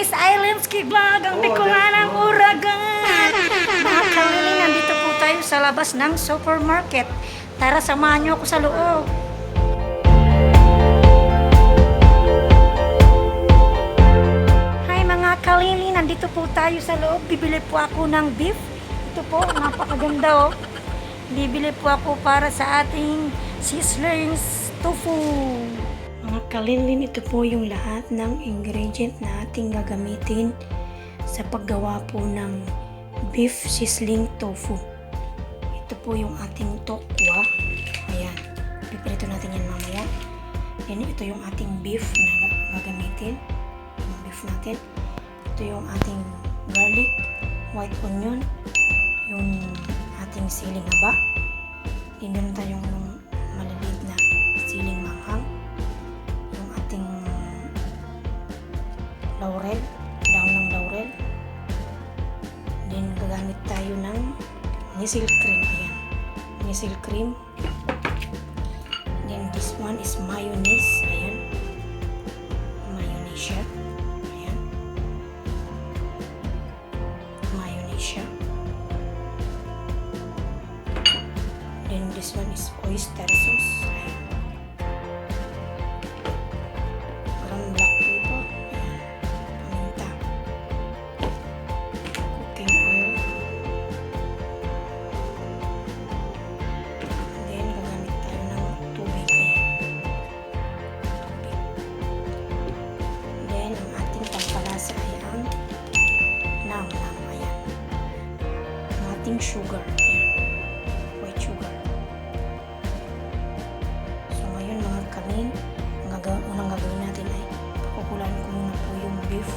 is Islandsky Vlog, ang Bicolanang Uragan. Mga kalili, nandito po tayo sa labas ng supermarket. Tara, samahan niyo ako sa loob. Hi mga kalili, nandito po tayo sa loob. Bibili po ako ng beef. Ito po, napakaganda oh. Bibili po ako para sa ating sizzlings tofu. Mga kalilin, ito po yung lahat ng ingredient na ating gagamitin sa paggawa po ng beef sizzling tofu. Ito po yung ating tokwa. Ayan, piprito natin yan mamaya. Then ito yung ating beef na gagamitin. Yung beef natin. Ito yung ating garlic, white onion, yung ating siling haba. Then meron tayong maliliit na siling manghang, yung ating laurel, daon ng laurel. Then gagamit tayo ng nisil cream. Ayan, nisil cream. Then this one is mayonnaise. Ayan, mayonnaise siya. Ayan, mayonnaise siya. Then this one is oyster sauce. Ayan, ground black pepper. Ayan, paminta, cooking oil. Then gagamit tayo ng tubig. Ayan, tubig. Then ang ating pampalasa ay ang nam-nam. Ayan, ang ating sugar. Ayan, white sugar. So ngayon mga kanin, unang gagawin natin ay pakukulan ko muna po yung beef.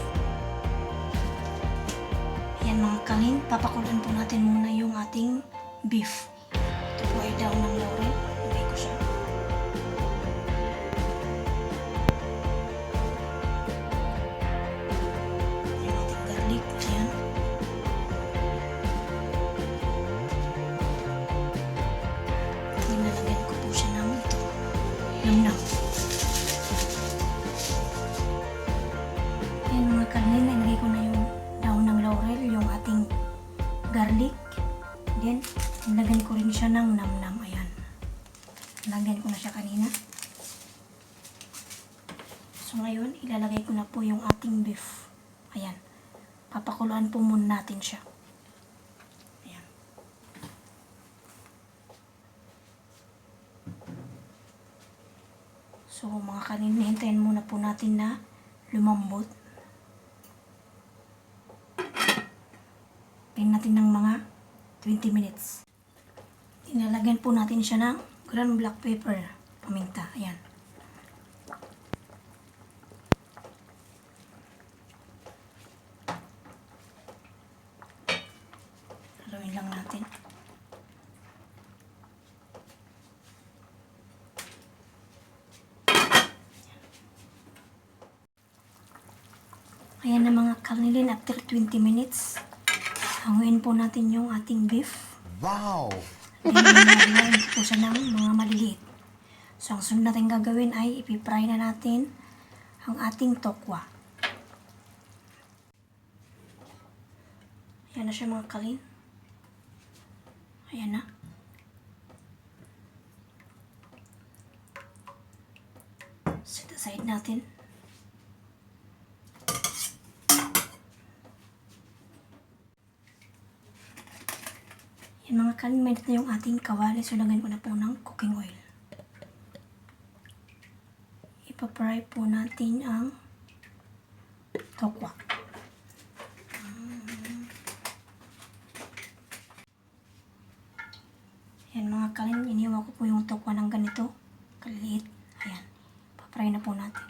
Ayan mga kanin, papakulan po natin muna yung ating beef. Ito po ay daon ng laurel. Lagay ko siya. Yung ating garlic. Ayan. Nilalagyan ko po siya ng ito. Nam-nam. Ayan mga kanin, nilagay ko na yung daon ng laurel, yung ating garlic. Then, nilagyan ko rin siya ng nam-nam. Ayan. Nilagyan ko na siya kanina. So ngayon, ilalagay ko na po yung ating beef. Ayan. Papakuluan po muna natin siya. Ayan. So mga kanin, hintayin muna po natin na lumambot. Hintayin natin ng mga 20 minutes. Inalagyan po natin siya ng ground black pepper, paminta. Ayan. Haluin lang natin. Ayan na mga kalilin, after 20 minutes, hanguin po natin yung ating beef. Wow! Hinahinahin po siya ng mga maliliit. So, ang sunod natin gagawin ay ipipry na natin ang ating tokwa. Ayan na siya mga kalin. Ayan na. Set aside natin. Yan mga kalin, may na yung ating kawali. So, lagyan ko na po ng cooking oil. Ipapry po natin ang tokwa. Yan mga kalin, iniwa ko po yung tokwa ng ganito. Kaliliit. Ayan. Papry na po natin.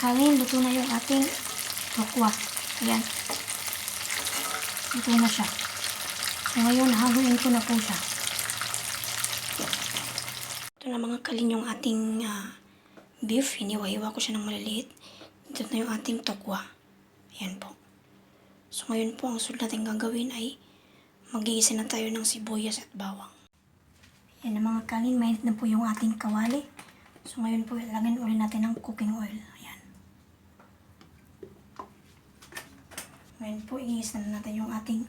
kalin, luto na yung ating tokwa. Ayan. Luto na siya. So ngayon, haluin ko na po siya. Ito na mga kalin yung ating beef. Hiniwa-hiwa ko siya ng maliliit. Ito na yung ating tokwa. Ayan po. So ngayon po, ang sunod natin gagawin ay mag-iisa na tayo ng sibuyas at bawang. Ayan na mga kalin, mainit na po yung ating kawali. So ngayon po, lagyan ulit natin ng cooking oil. Ayan. Ngayon po, i-iisa na natin yung ating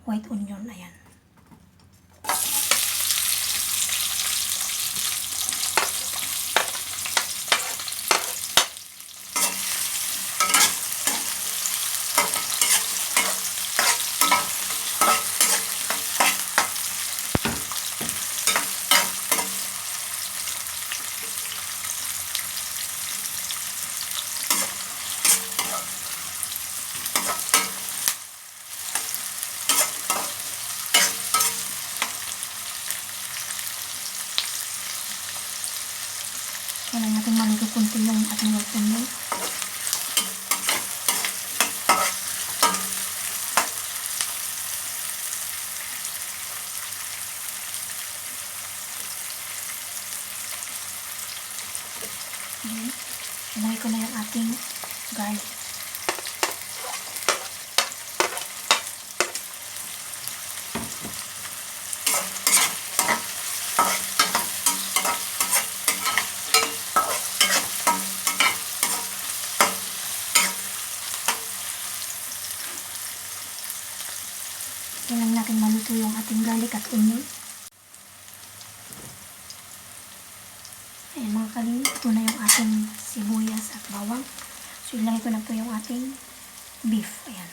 white onion. Ayan. Kailangan natin maluto kunti yung ating white onion. Ilagay ko na yung ating garlic. Kailangan natin maluto yung ating garlic at onion. Ayan mga kalin, ito na yung ating sibuyas at bawang. So ilagay ko na po yung ating beef. Ayan.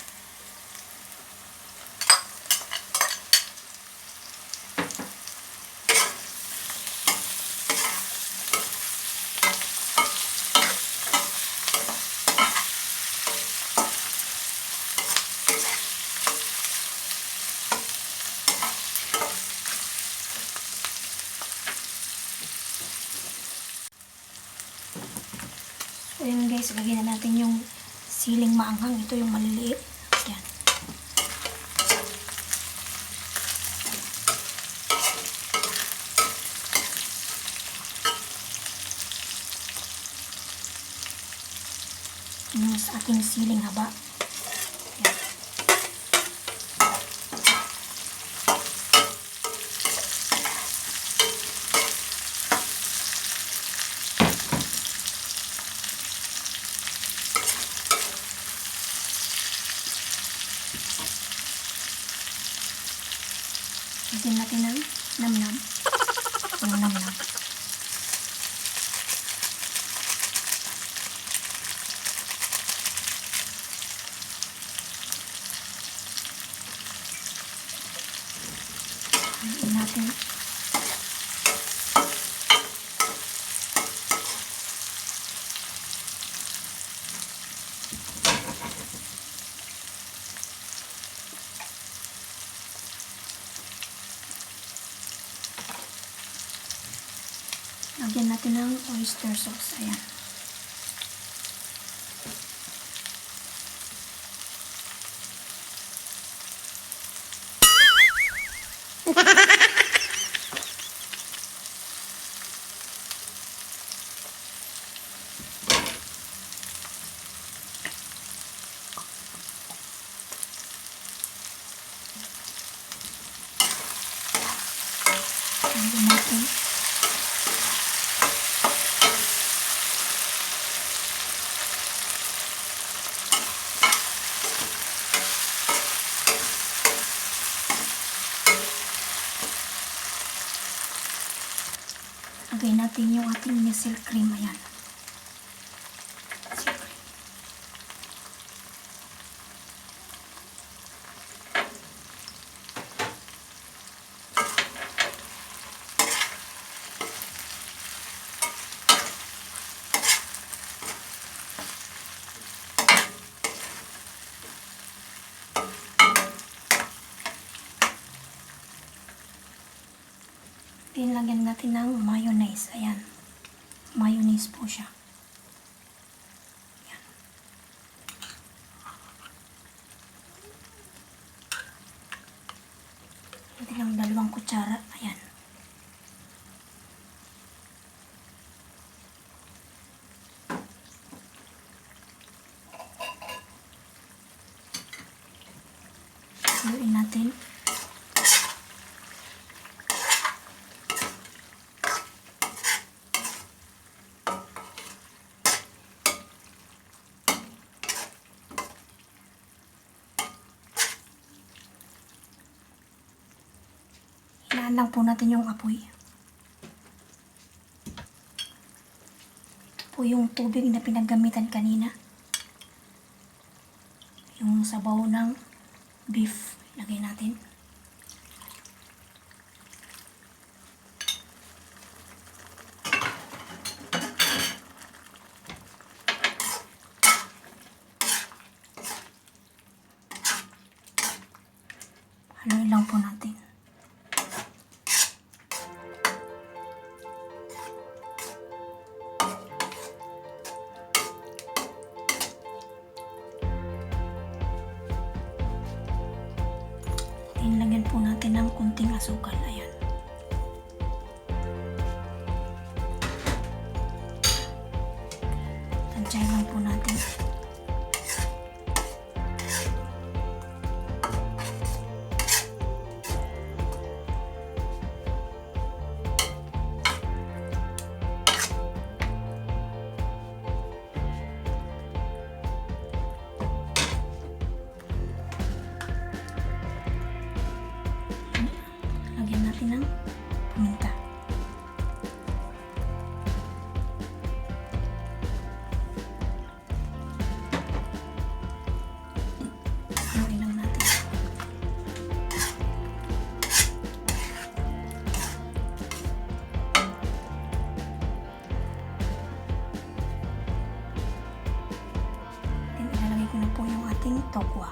So yun guys, lagyan na natin yung siling maanghang. Ito yung maliliit. Yan. Yung sa ating siling haba. Yan. Lagyan natin ng namnam. Yung namnam. Lagyan natin. Lagyan natin ng oyster sauce. Ayan. Lagyan natin. Lagay natin yung ating misil cream. Ayan. Misil cream. Lagyan natin ng mayonnaise. Ayan. Mayonnaise po siya. Hindi lang 2 kutsara. Ayan. Haluin natin. Hinaan lang po natin yung apoy. Ito po yung tubig na pinaggamitan kanina. Yung sabaw ng beef. Lagay natin. Haluin lang po natin. Lagyan po natin ng kunting asukal. Ayan. Tansyahin lang po natin. Lagyan natin ng paminta. Haluin lang natin. Then ilalagay ko na po yung ating tokwa.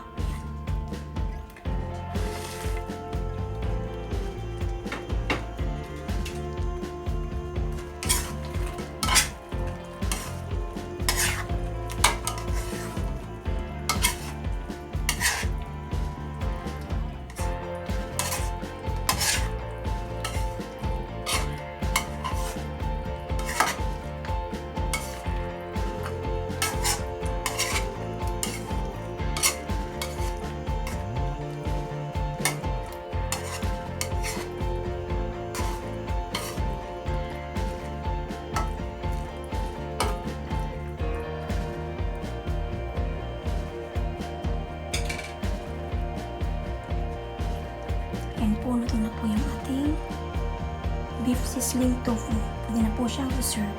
Yan po, luto na po yung ating beef sizzling tofu. Pwede na po siyang i-serve.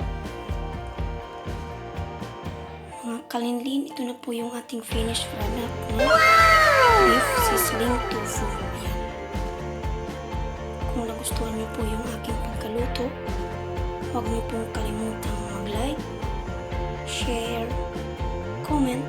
Mga kalinlin, ito na po yung ating finished product na beef sizzling tofu. Ayan. Kung nagustuhan niyo po yung aking pagkaluto, huwag niyo pong kalimutang mag-like, share, comment,